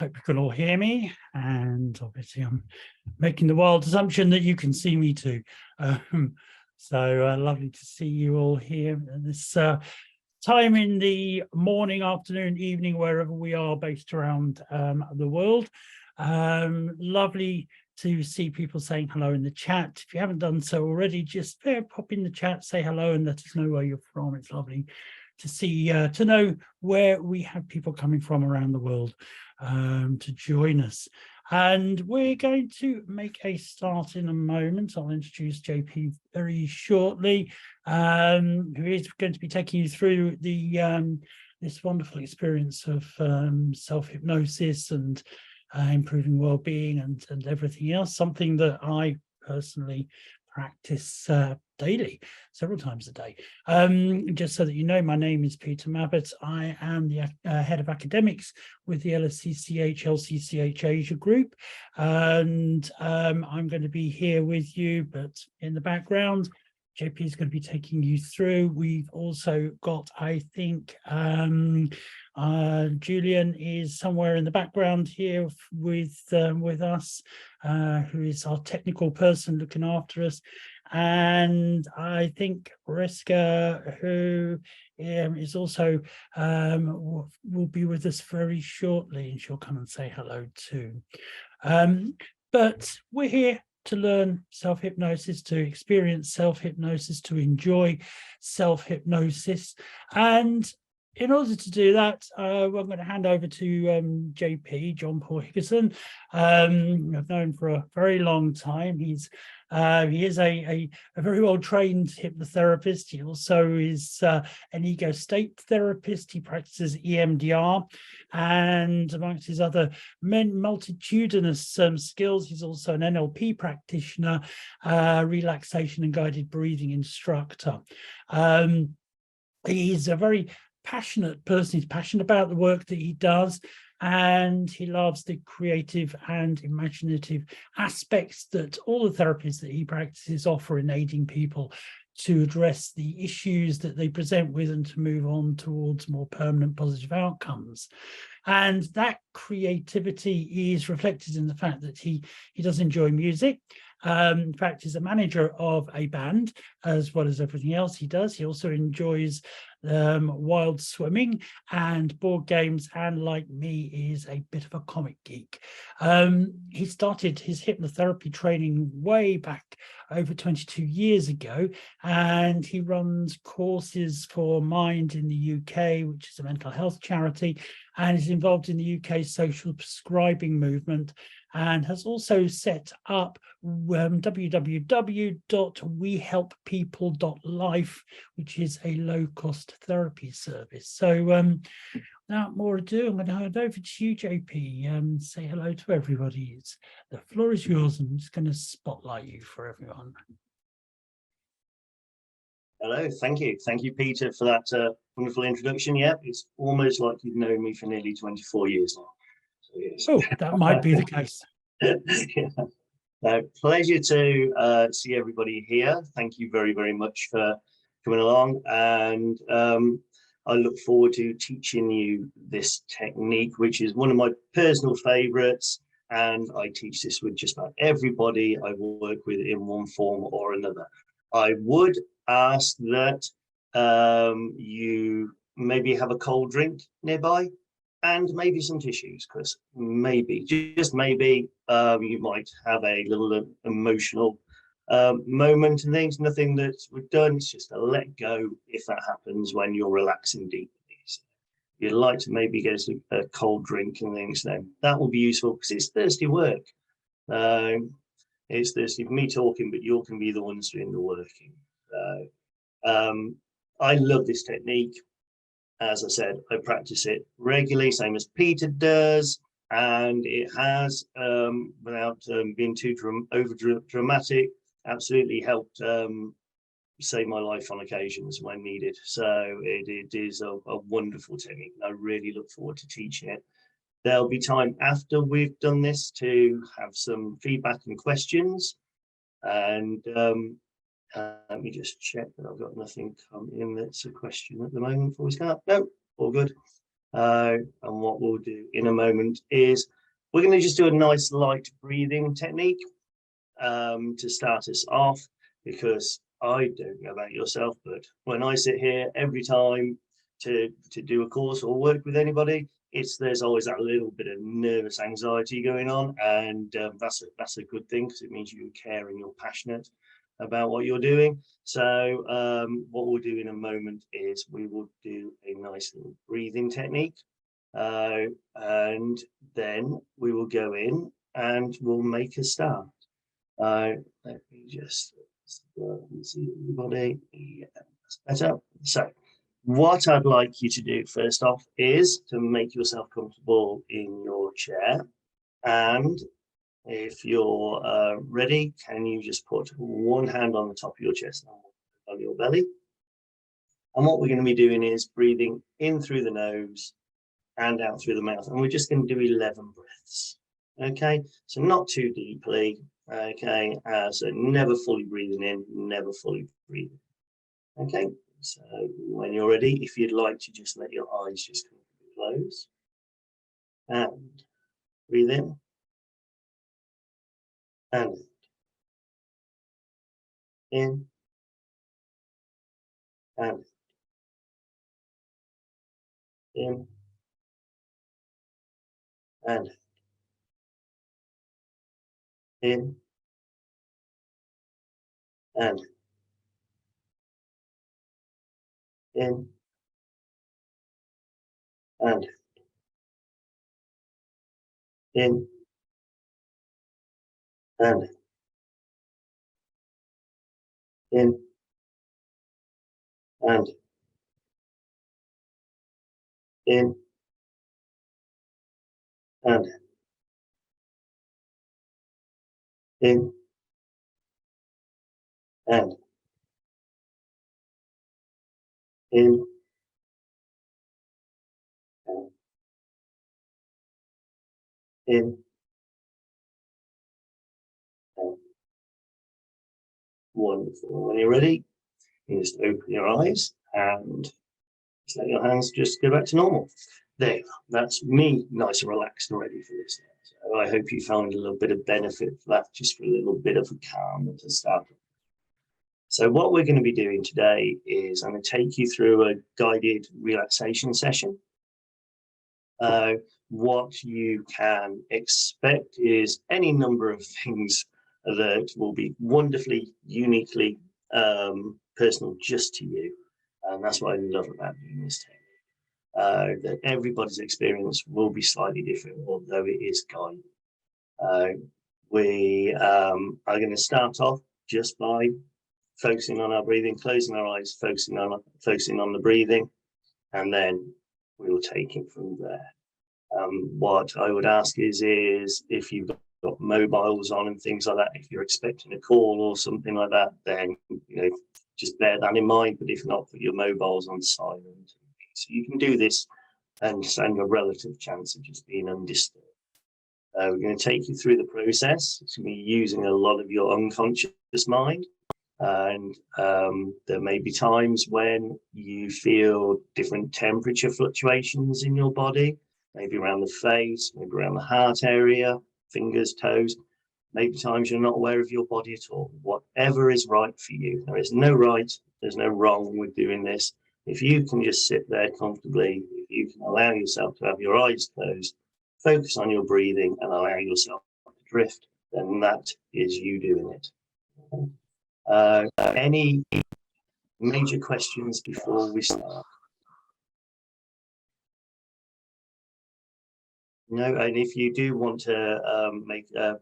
Hope you can all hear me, and obviously I'm making the wild assumption that you can see me too. So lovely to see you all here at this time in the morning, afternoon, evening, wherever we are based around the world. Lovely to see people saying hello in the chat. If you haven't done so already, just pop in the chat, say hello and let us know where you're from. It's lovely to see, to know where we have people coming from around the world to join us. And we're going to make a start in a moment. I'll introduce JP very shortly, who is going to be taking you through the this wonderful experience of self-hypnosis and improving well-being and everything else, something that I personally practice daily, several times a day. Just so that you know, my name is Peter Mabbott. I am the head of academics with the LSCCH Asia group, and I'm going to be here with you, but in the background JP is going to be taking you through. We've also got, I think, Julian is somewhere in the background here with us, who is our technical person looking after us. And I think Riska, who is also will be with us very shortly, and she'll come and say hello too. But we're here to learn self-hypnosis, to experience self-hypnosis, to enjoy self-hypnosis. And in order to do that, I'm going to hand over to JP, John Paul Higginson. I've known for a very long time. He is a very well-trained hypnotherapist. He also is an ego state therapist. He practices EMDR, and amongst his other multitudinous skills, he's also an NLP practitioner, relaxation and guided breathing instructor. He's a very passionate person. He's passionate about the work that he does, and he loves the creative and imaginative aspects that all the therapies that he practices offer in aiding people to address the issues that they present with and to move on towards more permanent positive outcomes. And that creativity is reflected in the fact that he does enjoy music. In fact, he's a manager of a band, as well as everything else he does. He also enjoys wild swimming and board games, and like me, is a bit of a comic geek. He started his hypnotherapy training way back over 22 years ago, and he runs courses for Mind in the UK, which is a mental health charity, and is involved in the UK social prescribing movement, and has also set up www.wehelppeople.life, which is a low-cost therapy service. So without more ado, I'm going to hand over to you, JP, and say hello to everybody. The floor is yours. I'm just going to spotlight you for everyone. Hello, thank you. Thank you, Peter, for that wonderful introduction. Yeah, it's almost like you've known me for nearly 24 years now. So, yes. Oh, that might be the case. Yeah. Pleasure to see everybody here. Thank you very, very much for coming along. And I look forward to teaching you this technique, which is one of my personal favorites. And I teach this with just about everybody I work with in one form or another. I would ask that you maybe have a cold drink nearby and maybe some tissues, because maybe, just maybe, you might have a little emotional moment and things. Nothing that we've done, it's just a let go if that happens when you're relaxing deeply. So you'd like to maybe get a cold drink and things, then that will be useful, because it's thirsty work. It's thirsty for me talking, but you can be the ones doing the working. I love this technique. As I said, I practice it regularly, same as Peter does, and it has, without being too over dramatic, absolutely helped save my life on occasions when needed. So it is a wonderful technique. I really look forward to teaching it. There'll be time after we've done this to have some feedback and questions. And let me just check that I've got nothing come in that's a question at the moment before we start. No, all good. And what we'll do in a moment is we're going to just do a nice light breathing technique to start us off, because I don't know about yourself, but when I sit here every time to do a course or work with anybody, there's always that little bit of nervous anxiety going on, and that's a good thing, because it means you care and you're passionate about what you're doing. So what we'll do in a moment is we will do a nice little breathing technique, and then we will go in and we'll make a start. Let me just see everybody. Yeah, that's better. So what I'd like you to do first off is to make yourself comfortable in your chair, and if you're ready, can you just put one hand on the top of your chest and on your belly? And what we're going to be doing is breathing in through the nose and out through the mouth, and we're just going to do 11 breaths. Okay, so not too deeply. Okay, so never fully breathing in, never fully breathing. Okay, so when you're ready, if you'd like to just let your eyes just close and breathe in and in and in and in and in and in and in and in and in and in and in and. Wonderful. When you're ready, you just open your eyes and just let your hands just go back to normal. There you are. That's me, nice and relaxed and ready for this. So I hope you found a little bit of benefit for that, just for a little bit of a calm to start with. So what we're going to be doing today is I'm going to take you through a guided relaxation session. What you can expect is any number of things that will be wonderfully, uniquely personal just to you. And that's what I love about doing this technique. That everybody's experience will be slightly different, although it is guided. We are going to start off just by focusing on our breathing, closing our eyes, focusing on the breathing, and then we will take it from there. What I would ask is if you've got mobiles on and things like that, if you're expecting a call or something like that, then just bear that in mind. But if not, put your mobiles on silent. So you can do this and stand a relative chance of just being undisturbed. We're going to take you through the process. It's going to be using a lot of your unconscious mind. And there may be times when you feel different temperature fluctuations in your body, maybe around the face, maybe around the heart area, fingers, toes. Maybe times you're not aware of your body at all. Whatever is right for you. There is no right, there's no wrong with doing this. If you can just sit there comfortably, if you can allow yourself to have your eyes closed, focus on your breathing and allow yourself to drift, then that is you doing it. Any major questions before we start? No, and if you do want to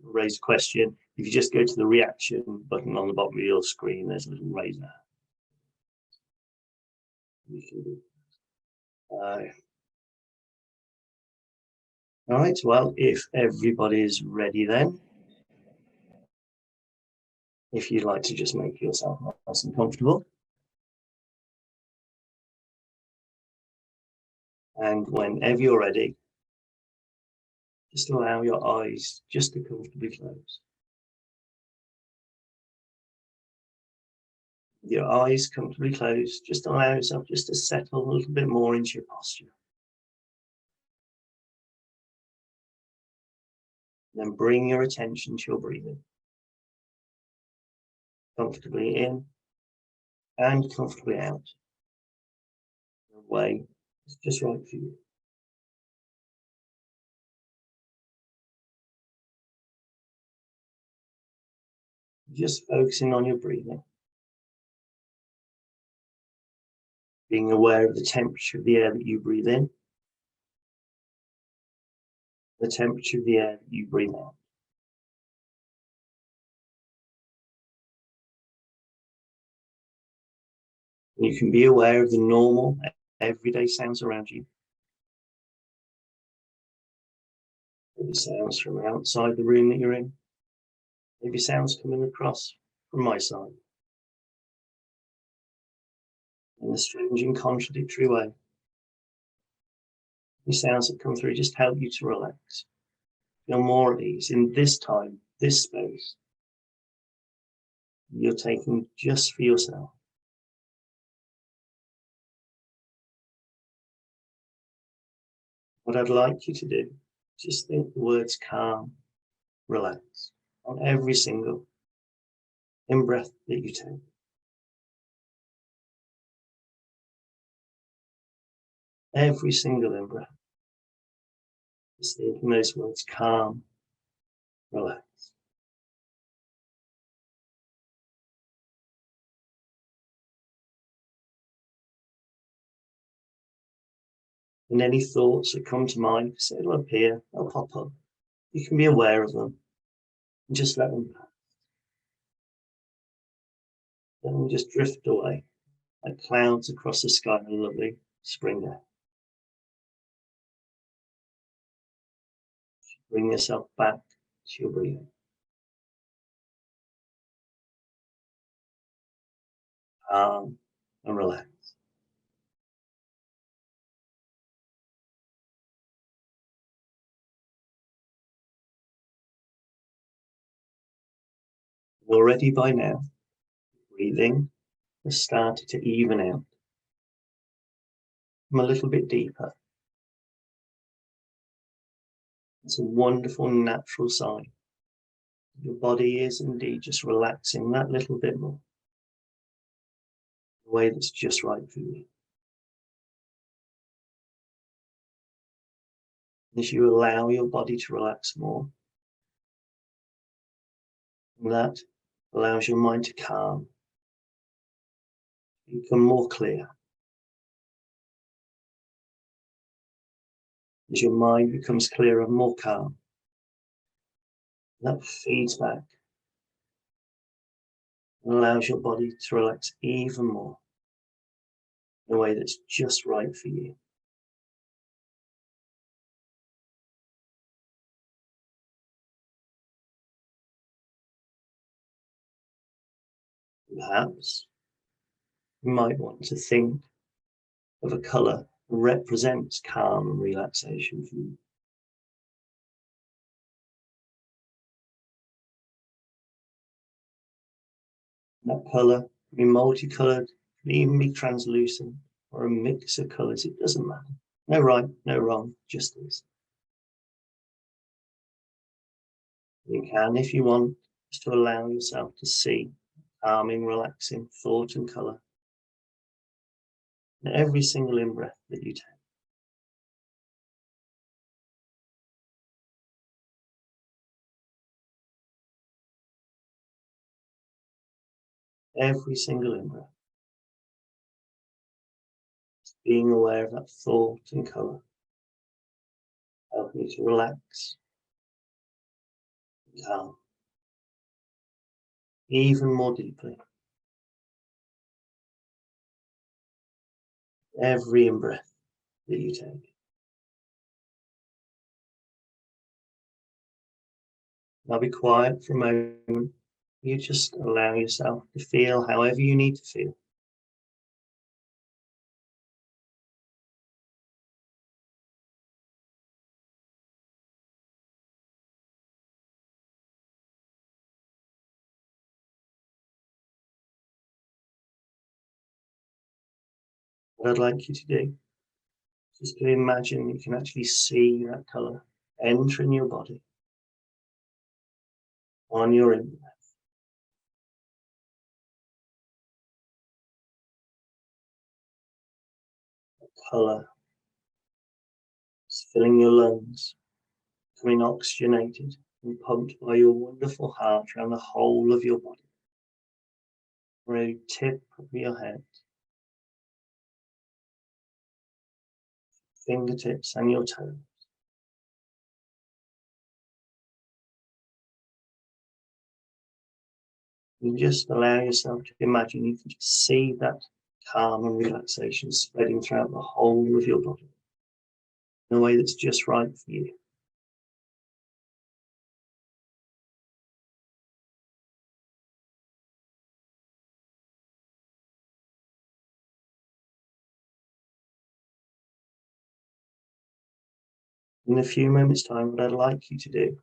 raise a question, if you just go to the reaction button on the bottom of your screen, there's a little raise hand. All right, well, if everybody's ready then, if you'd like to just make yourself nice and comfortable. And whenever you're ready, just allow your eyes just to comfortably close. Your eyes comfortably closed, just allow yourself just to settle a little bit more into your posture. Then bring your attention to your breathing. Comfortably in and comfortably out. The way is just right for you. Just focusing on your breathing. Being aware of the temperature of the air that you breathe in, the temperature of the air that you breathe out. You can be aware of the normal, everyday sounds around you. Maybe sounds from outside the room that you're in. Maybe sounds coming across from my side. In a strange and contradictory way. The sounds that come through just help you to relax. Feel more at ease in this time, this space. You're taking just for yourself. What I'd like you to do, just think the words calm, relax on every single in-breath that you take. Every single in-breath. Just thinking those words calm, relax. And any thoughts that come to mind, it'll appear, they'll pop up. You can be aware of them and just let them pass. Then just drift away like clouds across the sky in a lovely spring day. Bring yourself back to your breathing. Calm and relax. Already by now, breathing has started to even out. Come a little bit deeper. It's a wonderful natural sign. Your body is indeed just relaxing that little bit more. The way that's just right for you. As you allow your body to relax more, that allows your mind to calm, become more clear. As your mind becomes clearer, more calm, that feeds back and allows your body to relax even more in a way that's just right for you. Perhaps you might want to think of a colour that represents calm and relaxation for you. That colour can be multicoloured, can even be translucent, or a mix of colours, it doesn't matter. No right, no wrong, just is. You can, if you want, just to allow yourself to see calming, relaxing thought and colour in every single in-breath that you take. Every single in-breath. Being aware of that thought and colour, helping you to relax and calm even more deeply. Every in-breath that you take. Now be quiet for a moment. You just allow yourself to feel however you need to feel. What I'd like you to do is to imagine you can actually see that colour entering your body, on your in-breath. The colour is filling your lungs, becoming oxygenated and pumped by your wonderful heart around the whole of your body. Very tip of your head, fingertips and your toes. You just allow yourself to imagine you can just see that calm and relaxation spreading throughout the whole of your body in a way that's just right for you. In a few moments' time, what I'd like you to do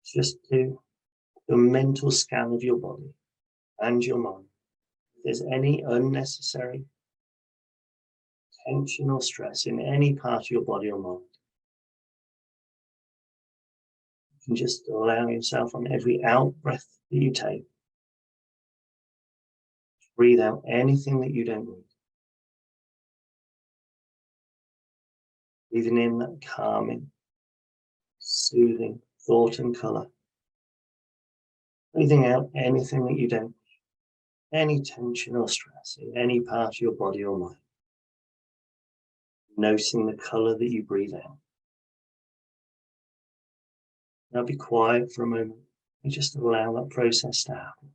is just do a mental scan of your body and your mind. If there's any unnecessary tension or stress in any part of your body or mind, you can just allow yourself on every out breath that you take, breathe out anything that you don't need. Breathing in that calming, soothing thought and colour. Breathing out anything that you don't need, any tension or stress in any part of your body or mind. Noticing the colour that you breathe out. Now be quiet for a moment and just allow that process to happen.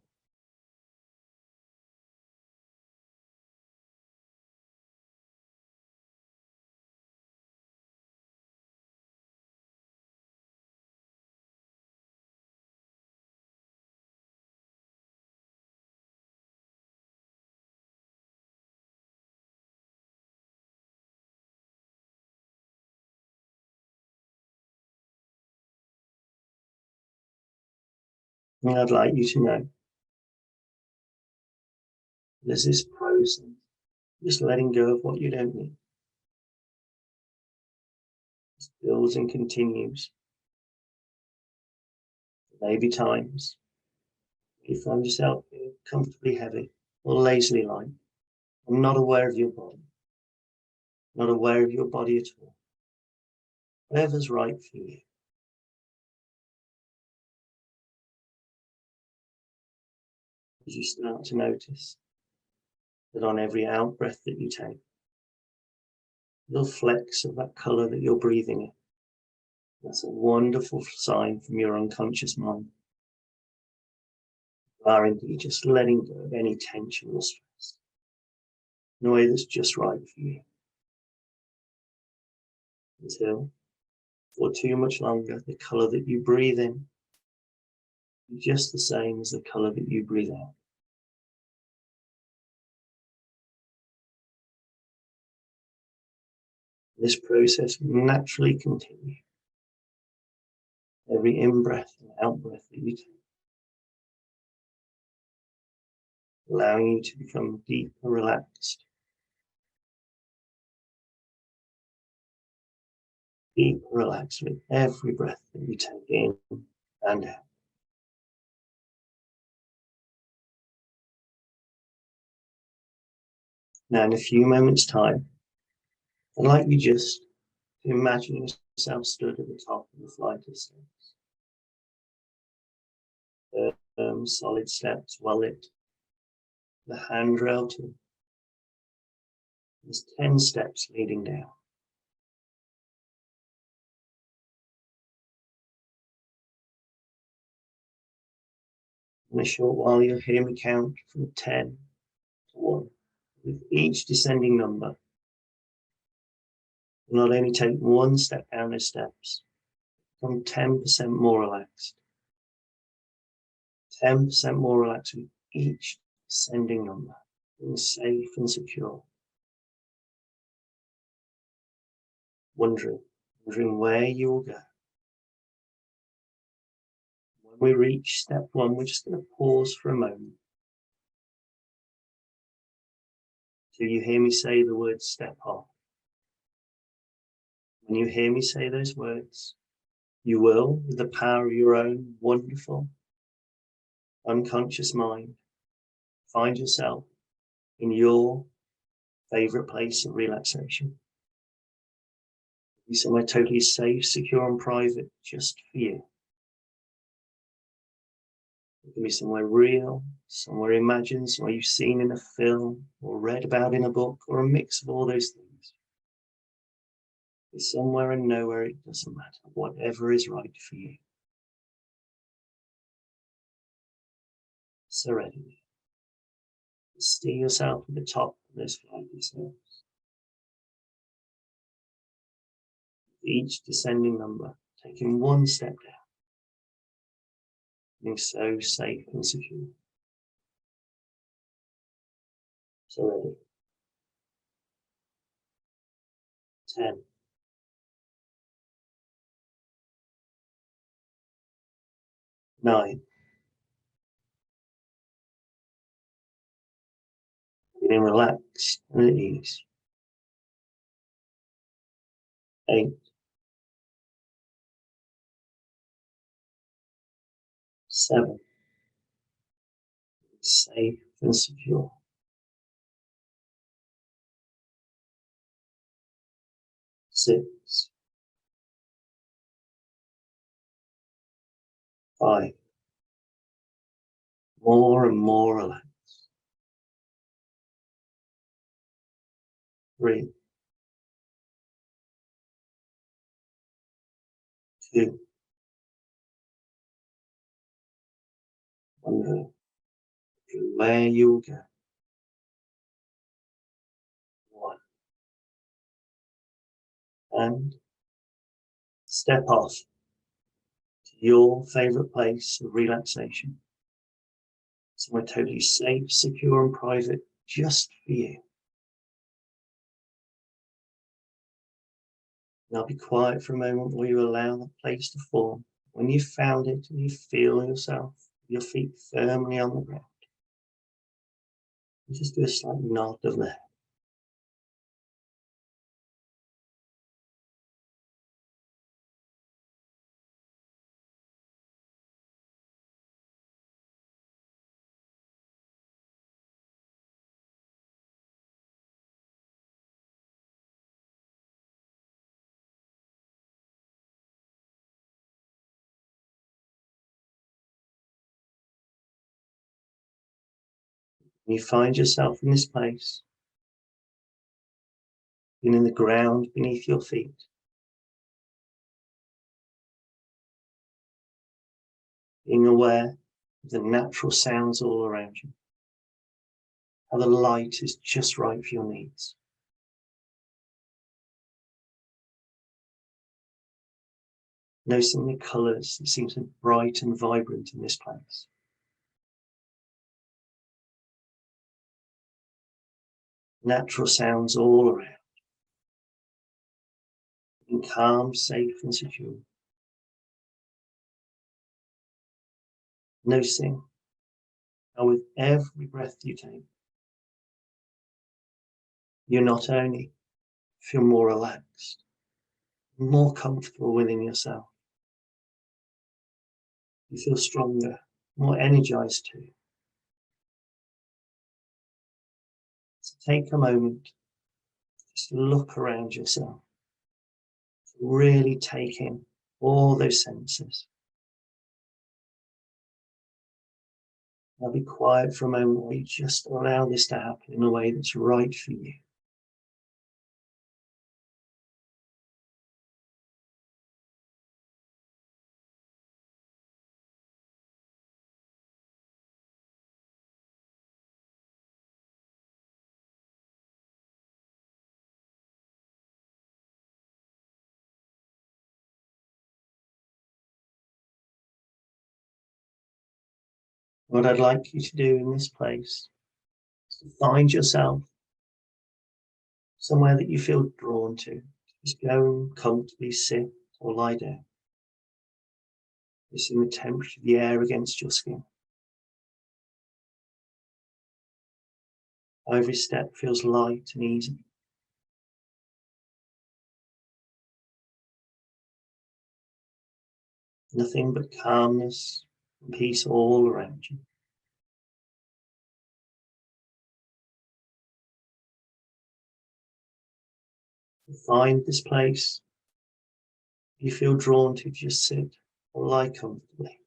And I'd like you to know there's this process, just letting go of what you don't need. It builds and continues. There may be times you find yourself feeling comfortably heavy or lazily light, or not aware of your body, not aware of your body at all. Whatever's right for you. As you start to notice that on every out breath that you take, little flecks of that colour that you're breathing in. That's a wonderful sign from your unconscious mind. You are indeed just letting go of any tension or stress in a way that's just right for you. Until, for too much longer, the colour that you breathe in is just the same as the colour that you breathe out. This process will naturally continue. Every in-breath and out-breath that you take, allowing you to become deeper relaxed, deeper relaxed with every breath that you take in and out. Now, in a few moments' time, I'd like you just to imagine yourself stood at the top of a flight of steps. Solid steps, well lit. The handrail too. There's 10 steps leading down. In a short while, you'll hear me count from 10 to 1. With each descending number, you'll not only take one step down those steps, become 10% more relaxed. 10% more relaxed with each descending number, being safe and secure. Wondering where you will go. When we reach step 1, we're just going to pause for a moment. Till you hear me say the word step off. When you hear me say those words, you will, with the power of your own wonderful, unconscious mind, find yourself in your favorite place of relaxation. Be somewhere totally safe, secure, and private just for you. It can be somewhere real, somewhere imagined, somewhere you've seen in a film or read about in a book, or a mix of all those things. It's somewhere and nowhere, it doesn't matter, whatever is right for you. Serenity. See yourself at the top of this flight of stairs. Each descending number, taking one step down, being so safe and secure. So ready. 10. 9. Feeling relaxed and at ease. 8. 7. Safe and secure. 6. 5. More and more relaxed. 3. 2. 1. Where you'll go. 1. And step off to your favorite place of relaxation. Somewhere totally safe, secure, and private just for you. Now be quiet for a moment while you allow the place to form. When you've found it and you feel yourself, your feet firmly on the ground, you just do a slight nod of the head. You find yourself in this place, feeling the ground beneath your feet. Being aware of the natural sounds all around you. How the light is just right for your needs. Noticing the colours that seem so bright and vibrant in this place. Natural sounds all around. Being calm, safe, and secure. Noticing how with every breath you take, you not only feel more relaxed, more comfortable within yourself, you feel stronger, more energized too. So take a moment just to look around yourself, to really take in all those senses. Now be quiet for a moment while you just allow this to happen in a way that's right for you. What I'd like you to do in this place is to find yourself somewhere that you feel drawn to. Just go and comfortably sit or lie down. Noticing the temperature of the air against your skin. Every step feels light and easy. Nothing but calmness and peace all around you. Find this place you feel drawn to, just sit or lie comfortably.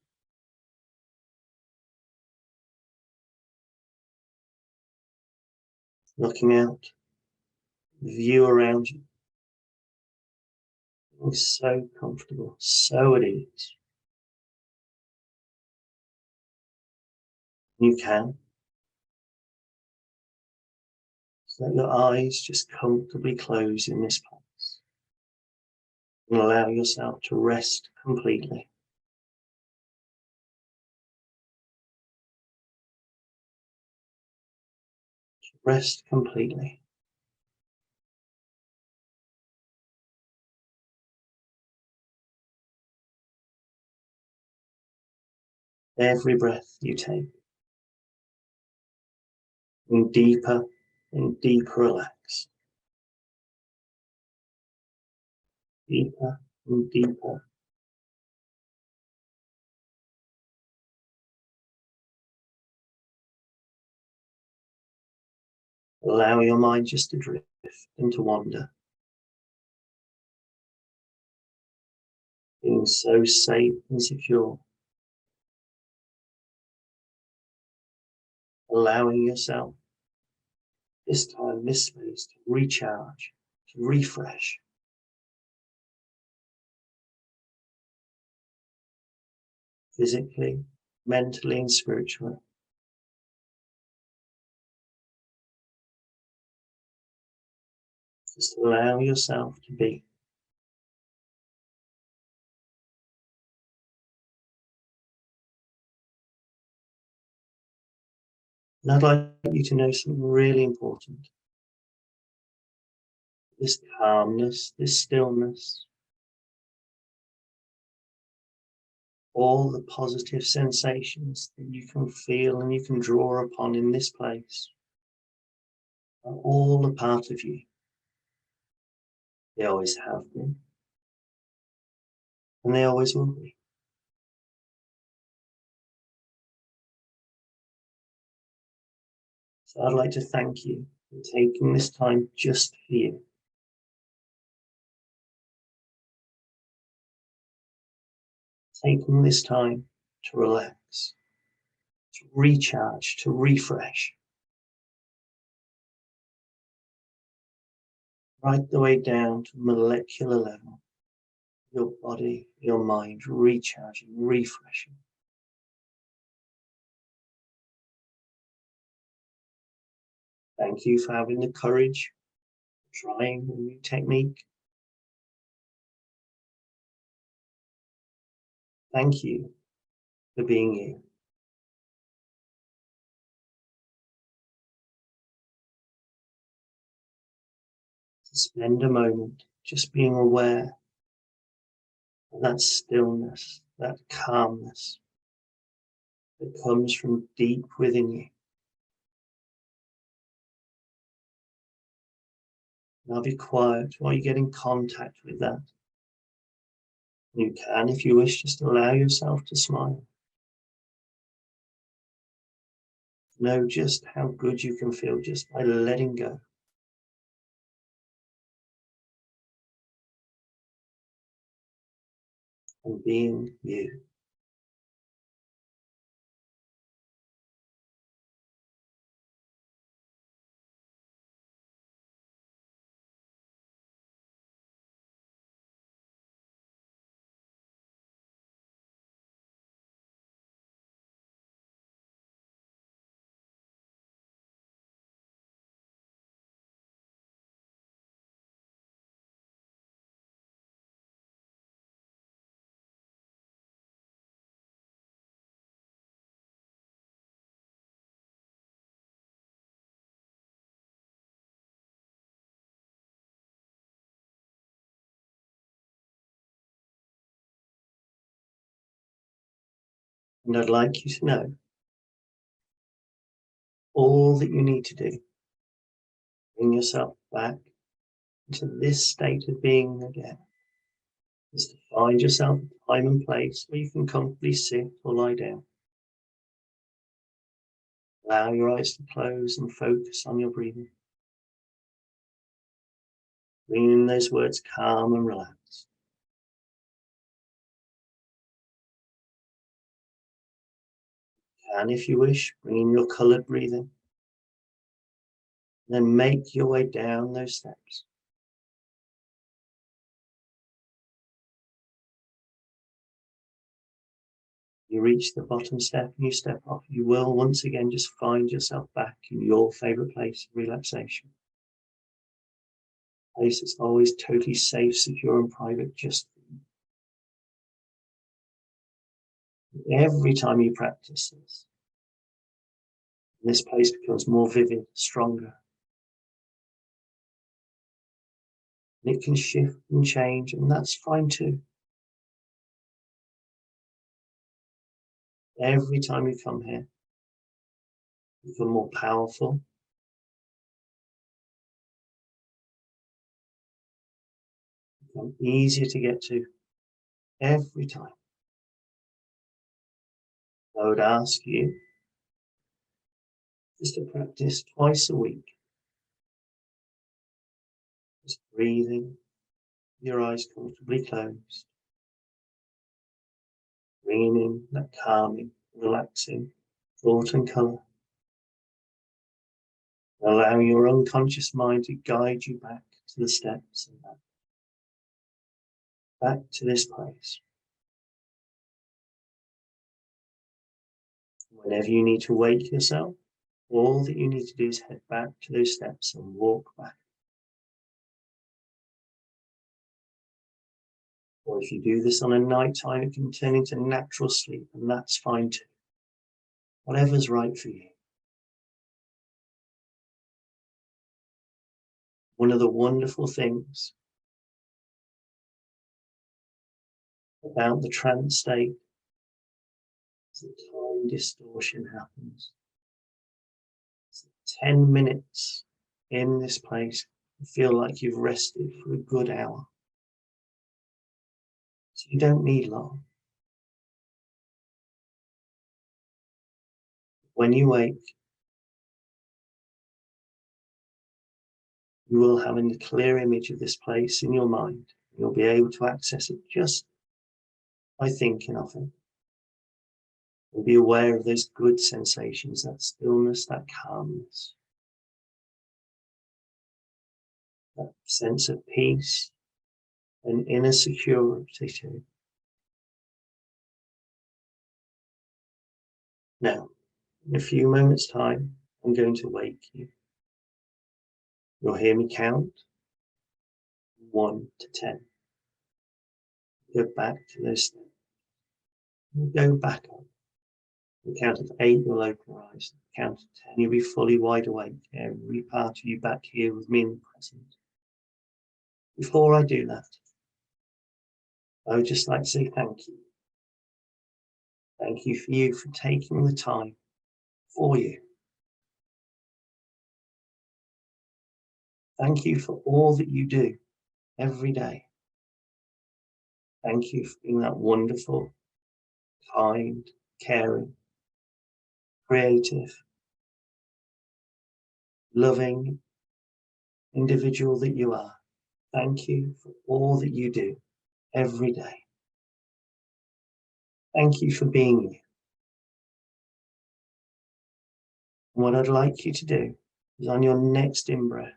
Looking out, the view around you. It's so comfortable, so at ease. You can. So let your eyes just comfortably close in this place. And allow yourself to rest completely. Rest completely. Every breath you take, and deeper relax. Deeper and deeper. Allow your mind just to drift and to wander. Being so safe and secure. Allowing yourself this time, this space to recharge, to refresh. Physically, mentally, and spiritually. Just allow yourself to be. And I'd like you to know something really important. This calmness, this stillness, all the positive sensations that you can feel and you can draw upon in this place are all a part of you. They always have been, and they always will be. So I'd like to thank you for taking this time just for you. Taking this time to relax, to recharge, to refresh. Right the way down to molecular level. Your body, your mind recharging, refreshing. Thank you for having the courage, trying a new technique. Thank you for being you. To spend a moment just being aware of that stillness, that calmness that comes from deep within you. Now be quiet while you get in contact with that. You can, if you wish, just allow yourself to smile. Know just how good you can feel just by letting go. And being you. And I'd like you to know all that you need to do. Bring yourself back into this state of being again. Just to find yourself a time and place where you can comfortably sit or lie down. Allow your eyes to close and focus on your breathing. Bring in those words calm and relaxed. And if you wish, bring in your colored breathing. Then make your way down those steps. You reach the bottom step and you step off. You will once again just find yourself back in your favorite place of relaxation. A place that's always totally safe, secure, and private just for you. Every time you practice this place becomes more vivid, stronger. It can shift and change, and that's fine too. Every time you come here, you become more powerful, become easier to get to every time. I would ask you just to practice twice a week. Just breathing, your eyes comfortably closed. Bringing in that calming, relaxing thought and colour. Allowing your unconscious mind to guide you back to the steps and back to this place. Whenever you need to wake yourself, all that you need to do is head back to those steps and walk back. Or if you do this on a night time, it can turn into natural sleep, and that's fine too. Whatever's right for you. One of the wonderful things about the trance state is that time distortion happens. So 10 minutes in this place, you feel like you've rested for a good hour. So you don't need long. When you wake, you will have a clear image of this place in your mind. You'll be able to access it just by thinking of it. And be aware of those good sensations, that stillness, that calmness, that sense of peace and inner security too. Now, in a few moments' time, I'm going to wake you. You'll hear me count 1 to 10. Go back to those steps. Go back up. The count of 8, you'll open your eyes. The count of 10, you'll be fully wide awake. Every part of you back here with me in the present. Before I do that, I would just like to say thank you. Thank you for taking the time for you. Thank you for all that you do every day. Thank you for being that wonderful, kind, caring, creative, loving individual that you are. Thank you for all that you do every day. Thank you for being you. And what I'd like you to do is on your next in-breath,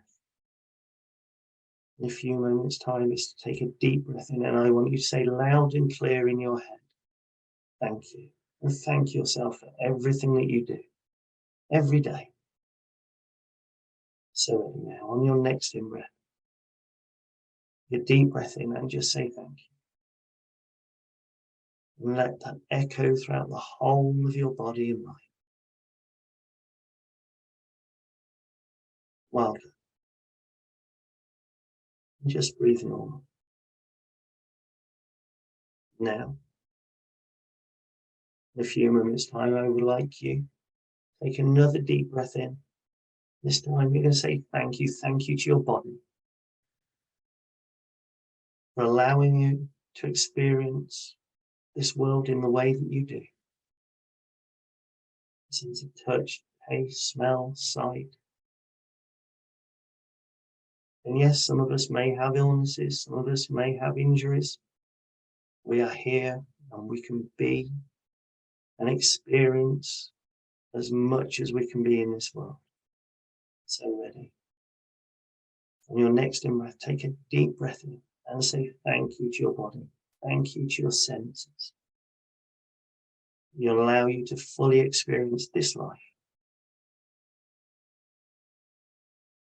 in a few moments' time, is to take a deep breath in, and I want you to say loud and clear in your head, thank you. And thank yourself for everything that you do every day. So now, on your next in-breath, a deep breath in and just say thank you. And let that echo throughout the whole of your body and mind. Well done. And just breathe normal. Now, in a few moments' time, I would like you to take another deep breath in. This time you're going to say thank you to your body for allowing you to experience this world in the way that you do. A sense of touch, taste, smell, sight. And yes, some of us may have illnesses, some of us may have injuries. We are here and we can be and experience as much as we can be in this world. So ready. On your next in-breath, take a deep breath in and say thank you to your body. Thank you to your senses. You'll allow you to fully experience this life.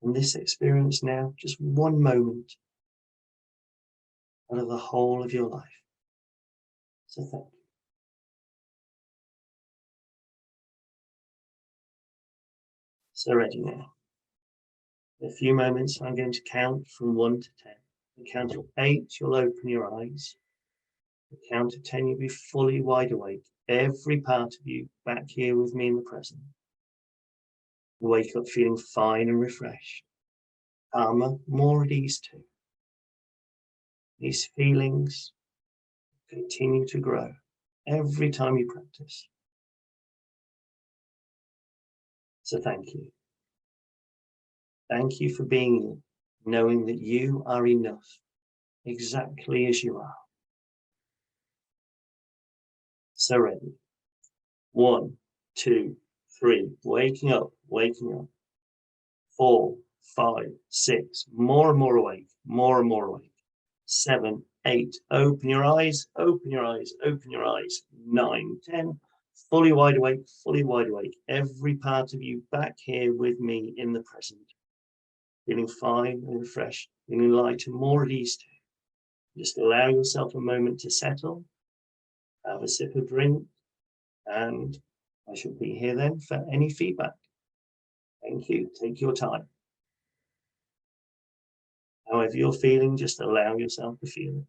And this experience now, just one moment out of the whole of your life. So thank you. So ready now. In a few moments, I'm going to count from 1 to 10. The count to 8, you'll open your eyes. The count to 10, you'll be fully wide awake. Every part of you back here with me in the present. Wake up feeling fine and refreshed. Calmer, more at ease too. These feelings continue to grow every time you practice. So thank you. Thank you for being you, knowing that you are enough, exactly as you are. So ready. 1, 2, 3, waking up, waking up. 4, 5, 6, more and more awake, more and more awake. 7, 8, open your eyes, open your eyes, open your eyes. 9, 10, fully wide awake, fully wide awake. Every part of you back here with me in the present. Feeling fine and refreshed, feeling light and more at ease too. Just allow yourself a moment to settle, have a sip of drink, and I shall be here then for any feedback. Thank you. Take your time. However you're feeling, just allow yourself to feel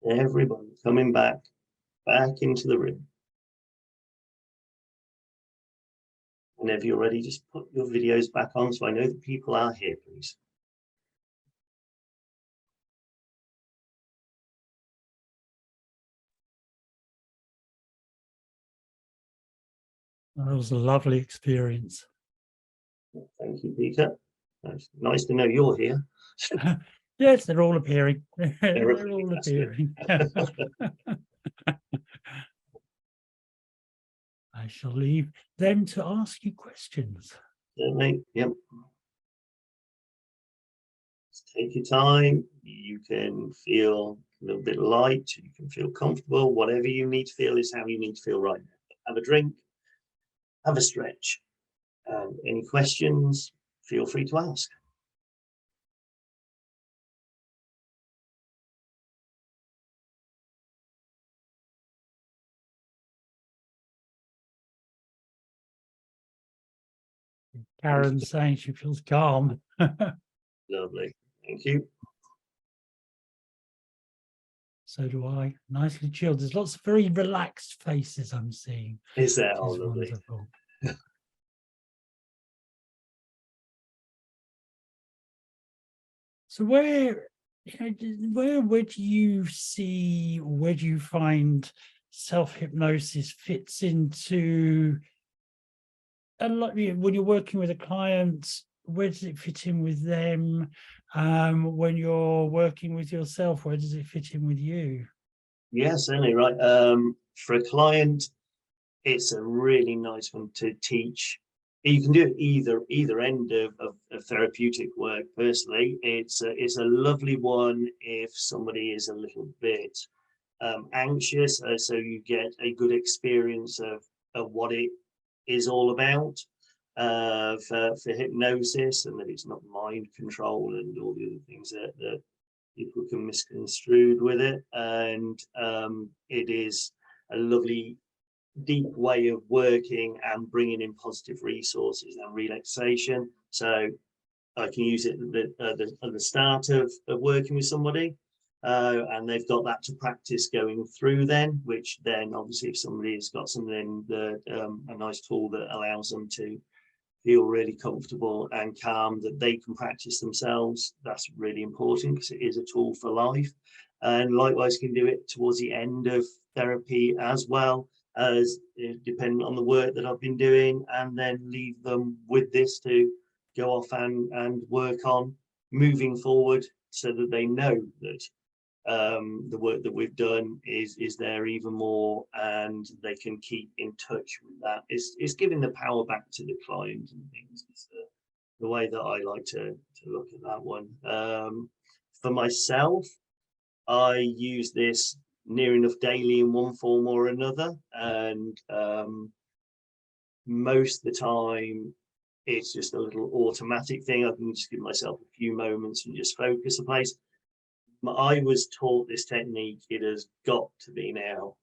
it. Everybody coming back into the room. Whenever you're ready, just put your videos back on so I know that people are here, please. That was a lovely experience. Thank you, Peter. It's nice to know you're here. Yes, they're all appearing. They're appearing, all that's good. appearing. I shall leave them to ask you questions. Certainly, yep. Just take your time. You can feel a little bit light. You can feel comfortable. Whatever you need to feel is how you need to feel right now. Have a drink. Have a stretch. Any questions, feel free to ask. Karen's saying she feels calm. Lovely. Thank you. So do I. Nicely chilled. There's lots of very relaxed faces I'm seeing. Is that all Which is lovely? wonderful. So where do you see, where do you find self-hypnosis fits into a lot when you're working with a client? Where does it fit in with them? When you're working with yourself, where does it fit in with you? Yeah, certainly right. For a client, it's a really nice one to teach. You can do it either end of therapeutic work. Personally, it's a lovely one if somebody is a little bit anxious, so you get a good experience of what it is all about for hypnosis, and that it's not mind control and all the other things that people can misconstrue with it. And it is a lovely deep way of working and bringing in positive resources and relaxation. So I can use it at the start of working with somebody, and they've got that to practice going through then, which then obviously if somebody has got something that a nice tool that allows them to feel really comfortable and calm, that they can practice themselves. That's really important because it is a tool for life. And likewise can do it towards the end of therapy as well, as depending on the work that I've been doing, and then leave them with this to go off and work on moving forward, so that they know that the work that we've done is there even more, and they can keep in touch with that. It's giving the power back to the client and things. It's the way that I like to look at that one. For myself, I use this near enough daily in one form or another, and most of the time it's just a little automatic thing. I can just give myself a few moments and just focus a place. I was taught this technique, it has got to be now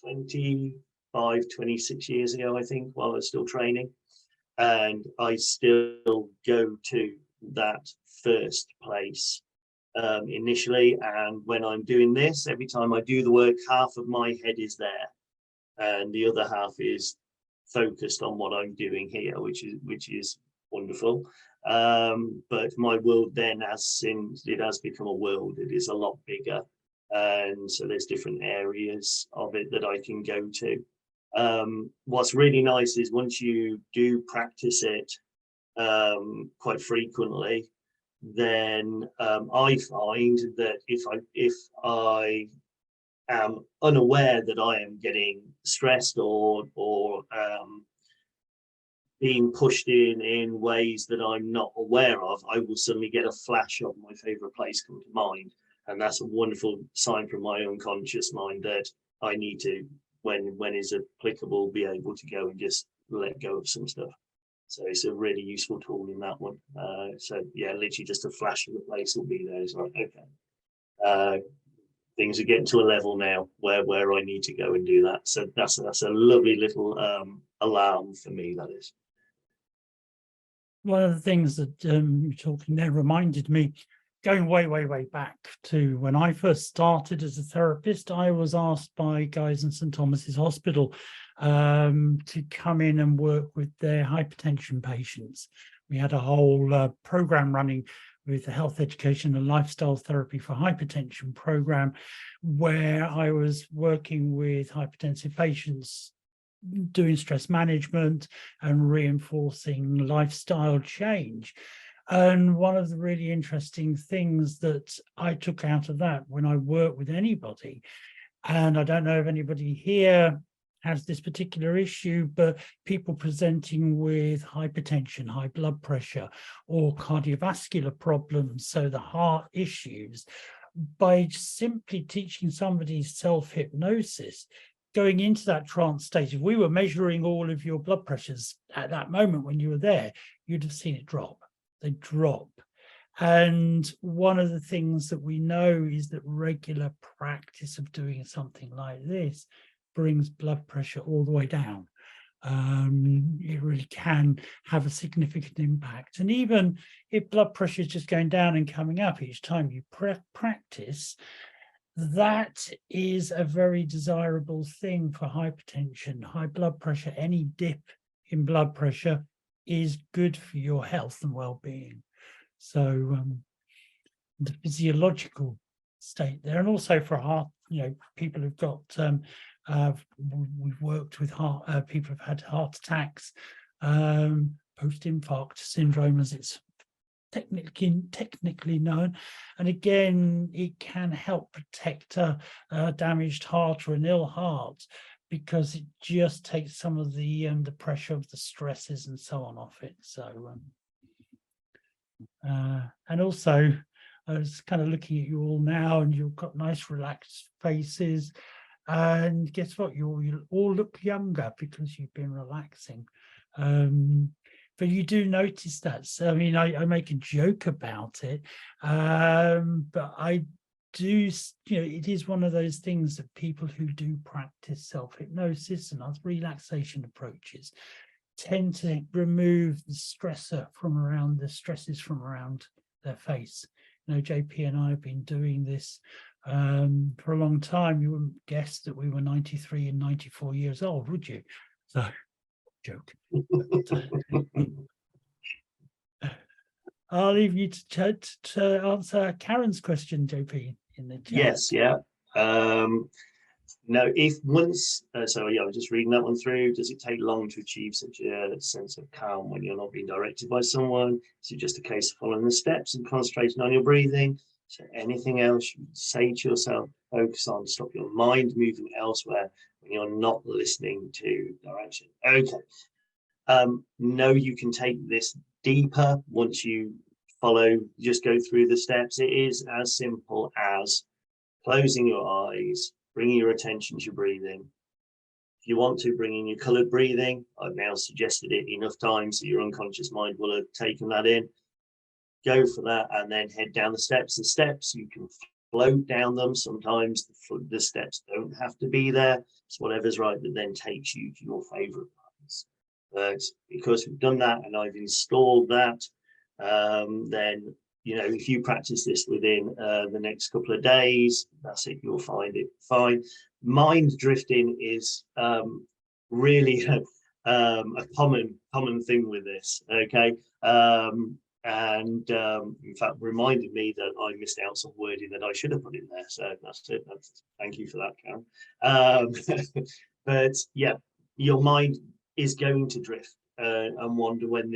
26 years ago, I think, while I was still training. And I still go to that first place initially. And when I'm doing this, every time I do the work, half of my head is there and the other half is focused on what I'm doing here, which is wonderful. But my world then, since it has become a world, it is a lot bigger, and so there's different areas of it that I can go to. What's really nice is once you do practice it quite frequently, then I find that if I am unaware that I am getting stressed or being pushed in ways that I'm not aware of, I will suddenly get a flash of my favorite place come to mind. And that's a wonderful sign from my unconscious mind that I need to, when is applicable, be able to go and just let go of some stuff. So it's a really useful tool in that one. So yeah, literally just a flash of the place will be there. It's like, okay, things are getting to a level now where I need to go and do that. So that's a lovely little alarm for me, that is. One of the things that you're talking there reminded me, going way back to when I first started as a therapist. I was asked by Guy's and St Thomas's Hospital to come in and work with their hypertension patients. We had a whole program running with the health education and lifestyle therapy for hypertension program, where I was working with hypertensive patients, doing stress management and reinforcing lifestyle change. And one of the really interesting things that I took out of that when I work with anybody, and I don't know if anybody here has this particular issue, but people presenting with hypertension, high blood pressure, or cardiovascular problems, so the heart issues, by simply teaching somebody self-hypnosis, going into that trance state, if we were measuring all of your blood pressures at that moment when you were there, you'd have seen it drop. They drop. And one of the things that we know is that regular practice of doing something like this brings blood pressure all the way down. It really can have a significant impact. And even if blood pressure is just going down and coming up each time you practice, that is a very desirable thing for hypertension, high blood pressure. Any dip in blood pressure is good for your health and well-being. So the physiological state there, and also for heart, people who've got, we've worked with people who've had heart attacks, post-infarct syndrome, as it's technically known. And again, it can help protect a damaged heart or an ill heart, because it just takes some of the pressure of the stresses and so on off it. So and also I was kind of looking at you all now, and you've got nice relaxed faces, and guess what, you all look younger because you've been relaxing. But you do notice that. So I mean, I make a joke about it, but I do, it is one of those things that people who do practice self-hypnosis and other relaxation approaches tend to remove the stresses from around their face. JP and I have been doing this for a long time. You wouldn't guess that we were 93 and 94 years old, would you? So joke. I'll leave you to answer Karen's question, JP, in the chat. Yes, yeah. No, if once, so yeah, I'm just reading that one through. Does it take long to achieve such a sense of calm when you're not being directed by someone? Is it just a case of following the steps and concentrating on your breathing? So anything else you say to yourself, focus on, stop your mind moving elsewhere when you're not listening to direction. Okay. No, you can take this deeper once you just go through the steps. It is as simple as closing your eyes, bringing your attention to your breathing. If you want to bring in your colored breathing, I've now suggested it enough times that your unconscious mind will have taken that in. Go for that and then head down the steps. The steps, you can float down them. Sometimes the steps don't have to be there. It's whatever's right that then takes you to your favorite ones. But because we've done that and I've installed that, then if you practice this within the next couple of days, that's it, you'll find it fine. Mind drifting is really a common thing with this, okay? In fact, reminded me that I missed out some wording that I should have put in there. So that's it. Thank you for that, Karen. But yeah, your mind is going to drift and wonder when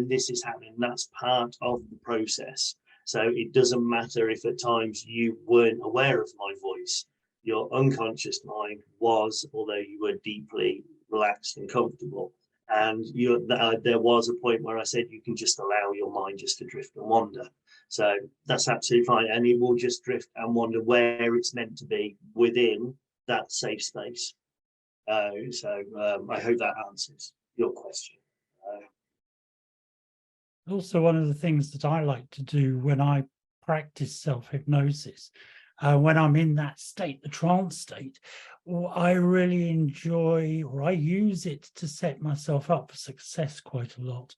this is happening. That's part of the process. So it doesn't matter if at times you weren't aware of my voice. Your unconscious mind was, although you were deeply relaxed and comfortable. And there was a point where I said you can just allow your mind just to drift and wander. So that's absolutely fine. And it will just drift and wander where it's meant to be within that safe space. I hope that answers your question. Also, one of the things that I like to do when I practice self-hypnosis, when I'm in that state, the trance state, I really enjoy, or I use it to set myself up for success quite a lot.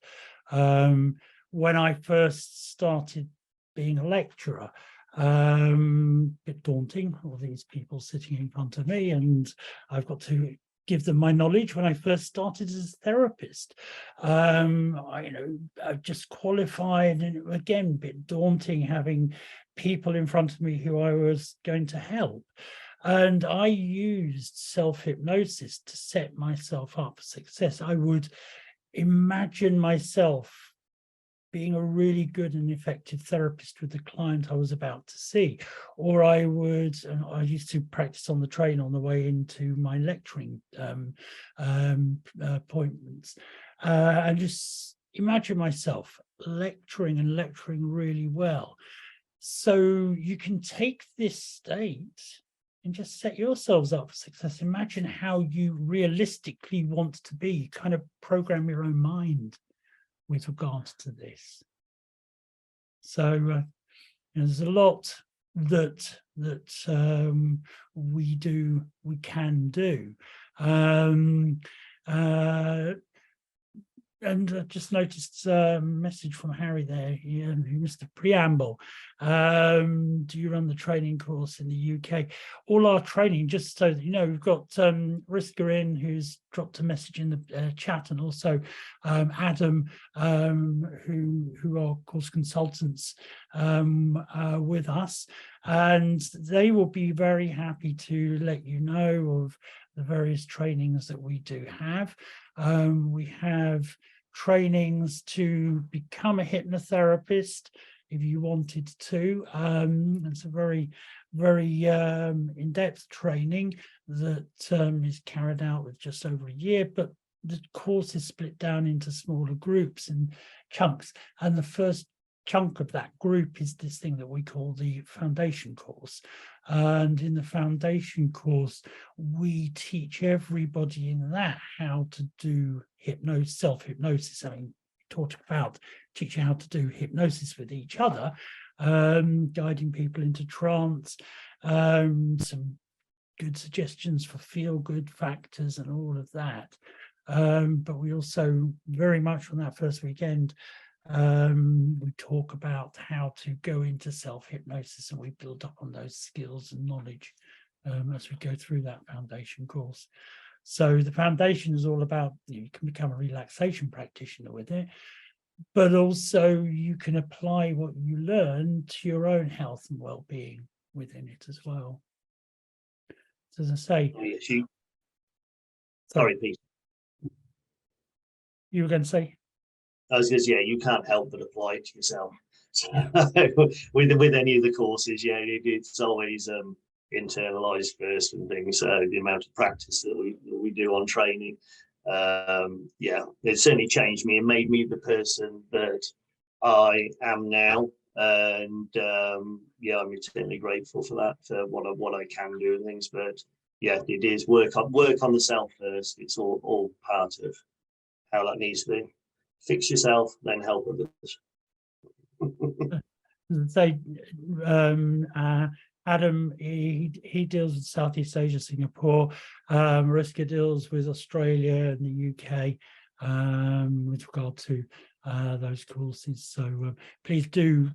When I first started being a lecturer, bit daunting, all these people sitting in front of me, and I've got to give them my knowledge. When I first started as a therapist, I've just qualified, and again, a bit daunting having people in front of me who I was going to help. And I used self-hypnosis to set myself up for success. I would imagine myself being a really good and effective therapist with the client I was about to see. Or I used to practice on the train on the way into my lecturing appointments, and just imagine myself lecturing really well. So you can take this state and just set yourselves up for success. Imagine how you realistically want to be, kind of program your own mind with regards to this. So there's a lot that we can do. And I just noticed a message from Harry there, who missed the preamble. Do you run the training course in the UK? All our training, just so that you know, we've got Riska in, who's dropped a message in the chat, and also Adam, who are course consultants with us. And they will be very happy to let you know of the various trainings that we do have. We have trainings to become a hypnotherapist if you wanted to. It's a very, very in-depth training that is carried out with just over a year, but the course is split down into smaller groups and chunks. And the first chunk of that group is this thing that we call the foundation course. And in the foundation course, we teach everybody in that how to do self-hypnosis. I mean, we talked about teaching how to do hypnosis with each other, guiding people into trance, some good suggestions for feel-good factors and all of that. But we also, very much on that first weekend, we talk about how to go into self-hypnosis, and we build up on those skills and knowledge as we go through that foundation course. So the foundation is all about, you can become a relaxation practitioner with it, but also you can apply what you learn to your own health and well-being within it as well. So as I say, Oh, yes, sorry, Pete. You were going to say? I was going to say, yeah, you can't help but apply it to yourself. with any of the courses, yeah, it's always internalized first and things. So the amount of practice that we do on training, yeah, it certainly changed me and made me the person that I am now. And yeah, I'm eternally grateful for that, for what I can do and things. But yeah, it is work on the self first. It's all part of how that needs to be. Fix yourself, then help others. Say, Adam, he deals with Southeast Asia, Singapore. Mariska deals with Australia and the UK with regard to those courses. So please do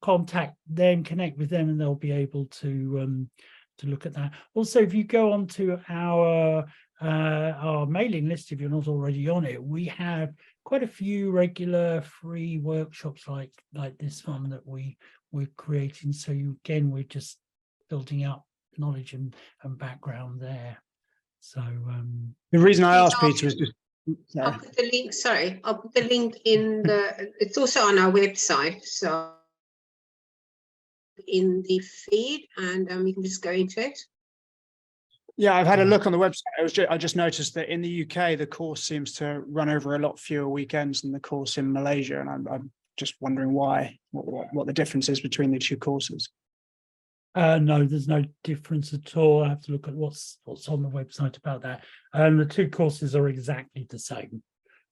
contact them, connect with them, and they'll be able to look at that. Also, if you go onto our mailing list, if you're not already on it, we have quite a few regular free workshops like this one that we're creating. So we're just building up knowledge and background there. So the reason I asked Peter is just I'll put the link, sorry, I'll put the link in it's also on our website, so in the feed, and you can just go into it. Yeah, I've had a look on the website. I just noticed that in the UK, the course seems to run over a lot fewer weekends than the course in Malaysia, and I'm just wondering why, what the difference is between the two courses. No, there's no difference at all. I have to look at what's on the website about that. The two courses are exactly the same.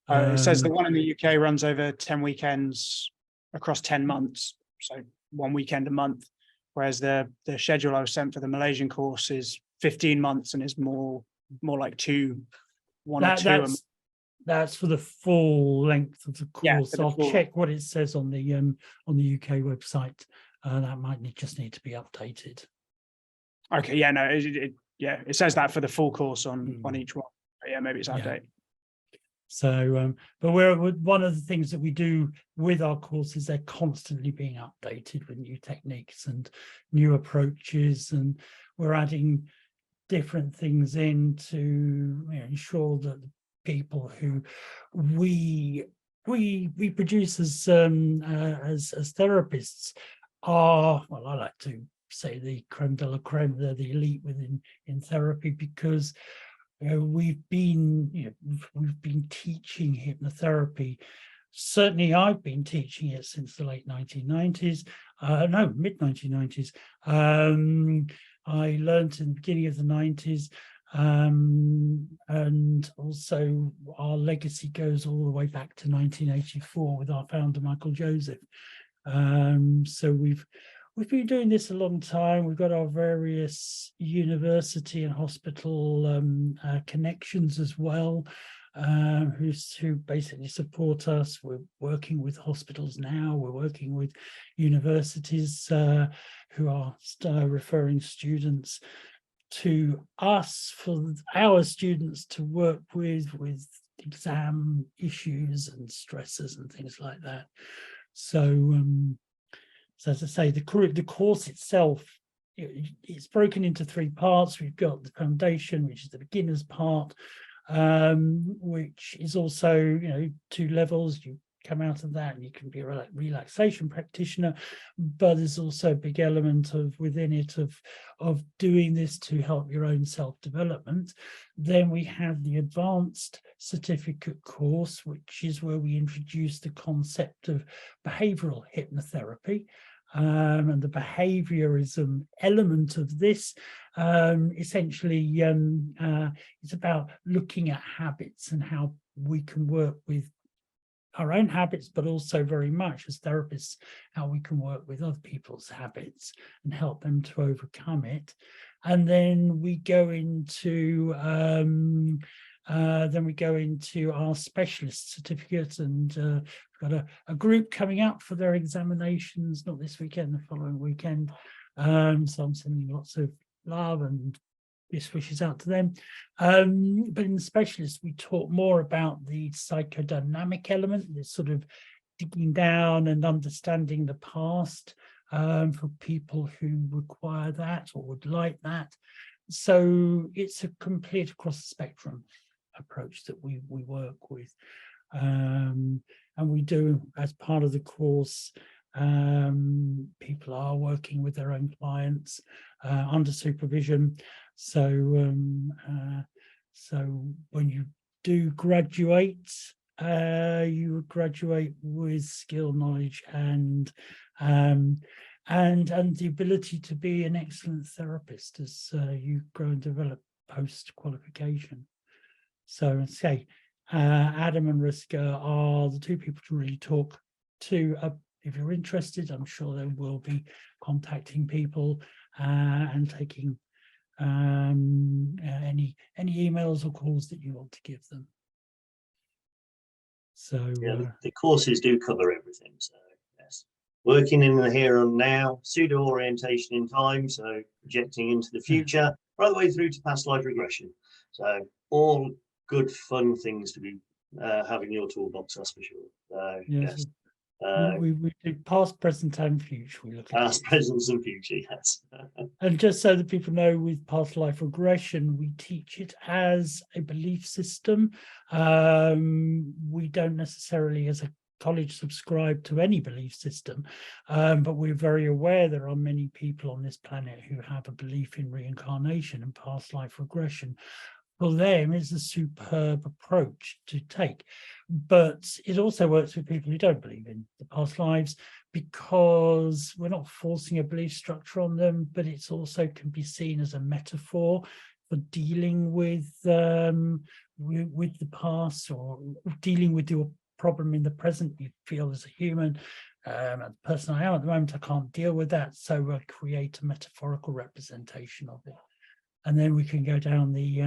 It says the one in the UK runs over 10 weekends across 10 months, so 1 weekend a month, whereas the schedule I was sent for the Malaysian course is 15 months and is more like one or two. That's for the full length of the course. Yeah, I'll check what it says on the UK website. That might just need to be updated. Okay, yeah, no, it says that for the full course on each one. But yeah, maybe it's outdated. Yeah. So, but one of the things that we do with our courses, they're constantly being updated with new techniques and new approaches, and we're adding different things in to ensure that the people who we produce as therapists are, well, I like to say the creme de la creme, they're the elite in therapy, because we've been teaching hypnotherapy. Certainly I've been teaching it since the late 1990s, mid 1990s. I learned in the beginning of the 90s, and also our legacy goes all the way back to 1984 with our founder Michael Joseph. So we've been doing this a long time. We've got our various university and hospital connections as well, who basically support us. We're working with hospitals now. We're working with universities who are referring students to us for our students to work with exam issues and stresses and things like that. So, so as I say, the course itself, it's broken into 3 parts. We've got the foundation, which is the beginner's part, which is also 2 levels. You come out of that and you can be a relaxation practitioner, but there's also a big element within it of doing this to help your own self-development. Then we have the advanced certificate course, which is where we introduce the concept of behavioral hypnotherapy, and the behaviorism element of this. Essentially, it's about looking at habits and how we can work with our own habits, but also very much as therapists, how we can work with other people's habits and help them to overcome it. And then we go into our specialist certificate, and we've got a group coming up for their examinations, not this weekend, the following weekend. So I'm sending lots of love and best wishes out to them. But in the specialists, we talk more about the psychodynamic element, this sort of digging down and understanding the past for people who require that or would like that. So it's a complete across the spectrum approach that we work with. And we do, as part of the course, people are working with their own clients under supervision. So so when you do graduate, you would graduate with skill, knowledge, and the ability to be an excellent therapist as you grow and develop post qualification. So say Adam and Riska are the two people to really talk to. If you're interested, I'm sure they will be contacting people and taking any emails or calls that you want to give them. So yeah, the courses do cover everything. So yes, working in the here and now, pseudo orientation in time, so projecting into the future, right the way through to past life regression. So all good fun things to be having your toolbox, that's for sure. Yes. We do past, present, and future. We look at past, present, and future. Yes. And just so that people know, with past life regression, we teach it as a belief system. We don't necessarily, as a college, subscribe to any belief system, but we're very aware there are many people on this planet who have a belief in reincarnation and past life regression. For them, it's a superb approach to take. But it also works with people who don't believe in the past lives, because we're not forcing a belief structure on them, but it's also can be seen as a metaphor for dealing with the past, or dealing with your problem in the present. You feel as a human, the person I am at the moment, I can't deal with that, so I create a metaphorical representation of it. And then we can go down the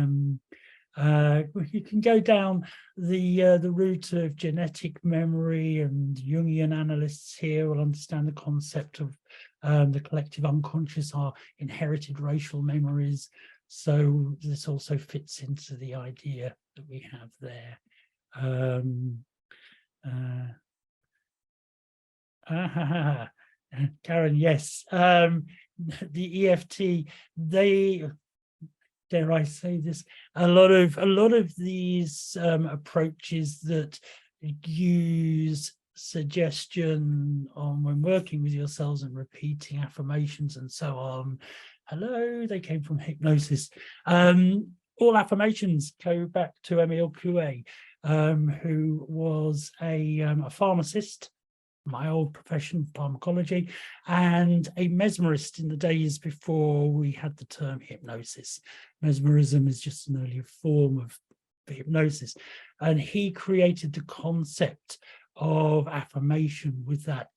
the route of genetic memory, and Jungian analysts here will understand the concept of the collective unconscious, our inherited racial memories. So this also fits into the idea that we have there. Karen, yes, the EFT, they, dare I say this, a lot of these approaches that use suggestion on when working with yourselves and repeating affirmations and so on. Hello, they came from hypnosis. All affirmations go back to Emile Coué, who was a pharmacist, my old profession, pharmacology, and a mesmerist in the days before we had the term hypnosis. Mesmerism is just an earlier form of hypnosis. And he created the concept of affirmation with that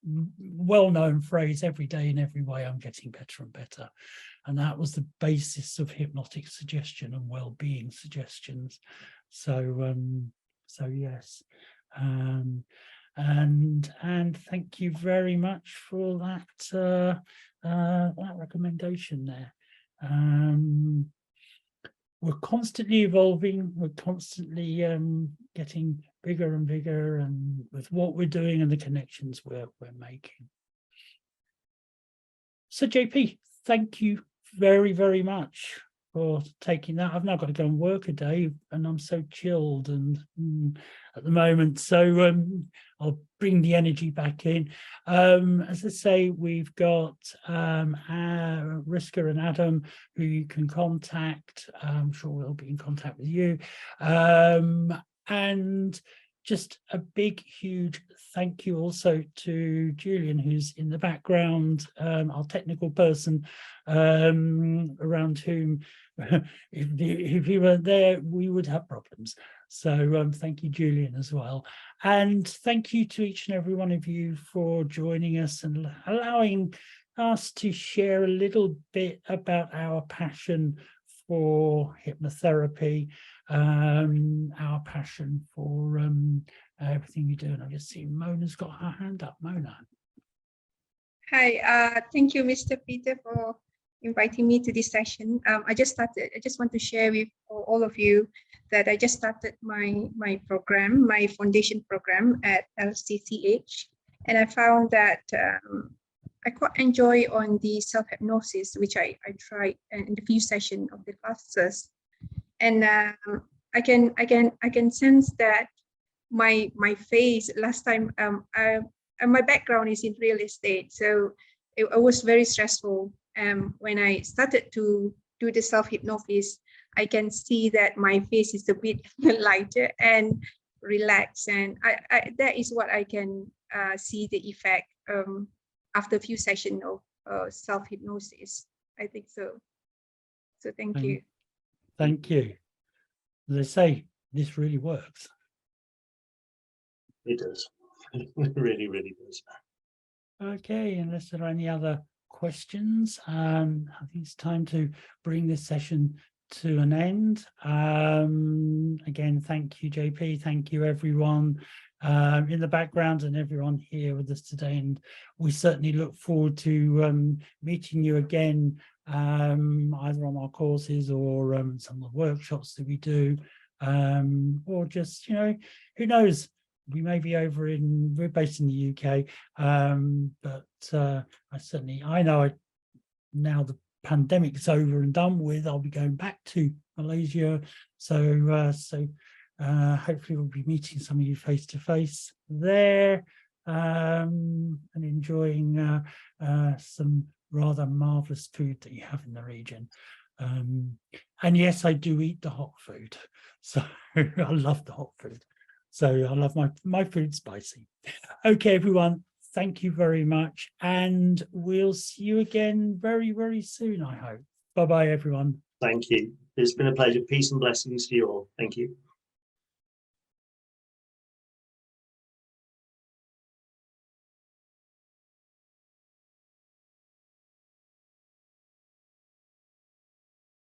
well-known phrase, every day in every way I'm getting better and better. And that was the basis of hypnotic suggestion and well-being suggestions. So so yes. And thank you very much for that that recommendation there. We're constantly evolving, we're constantly getting bigger and bigger, and with what we're doing and the connections we're making. So JP, thank you very, very much for taking that. I've now got to go and work a day, and I'm so chilled and at the moment, so I'll bring the energy back in. As I say, we've got Riska and Adam, who you can contact. I'm sure we'll be in contact with you. And just a big, huge thank you also to Julian, who's in the background, our technical person, around whom, if he weren't there, we would have problems. So thank you, Julian, as well. And thank you to each and every one of you for joining us and allowing us to share a little bit about our passion for hypnotherapy, our passion for everything you do. And I just see Mona's got her hand up. Mona. Hi, thank you, Mr. Peter, for inviting me to this session. I just want to share with all of you that I just started my program, my foundation program at LSCCH, and I found that I quite enjoy on the self-hypnosis, which I tried in the few sessions of the classes, and I can sense that my face last time. My background is in real estate, so it was very stressful. When I started to do the self-hypnosis, I can see that my face is a bit lighter and relaxed, and that is what I can see the effect after a few sessions of self-hypnosis. I think so. So thank you. Thank you. As I say, this really works. It does. It really, really does. Okay, unless there are any other questions, I think it's time to bring this session to an end. Again, thank you, JP. Thank you, everyone in the background and everyone here with us today. And we certainly look forward to meeting you again, either on our courses or some of the workshops that we do, or just, you know, who knows? We may be we're based in the UK, but I know now the pandemic is over and done with, I'll be going back to Malaysia. So hopefully we'll be meeting some of you face to face there, and enjoying some rather marvelous food that you have in the region. And yes, I do eat the hot food. So I love the hot food. So I love my food spicy. Okay, everyone, thank you very much. And we'll see you again very, very soon, I hope. Bye-bye, everyone. Thank you. It's been a pleasure. Peace and blessings to you all. Thank you.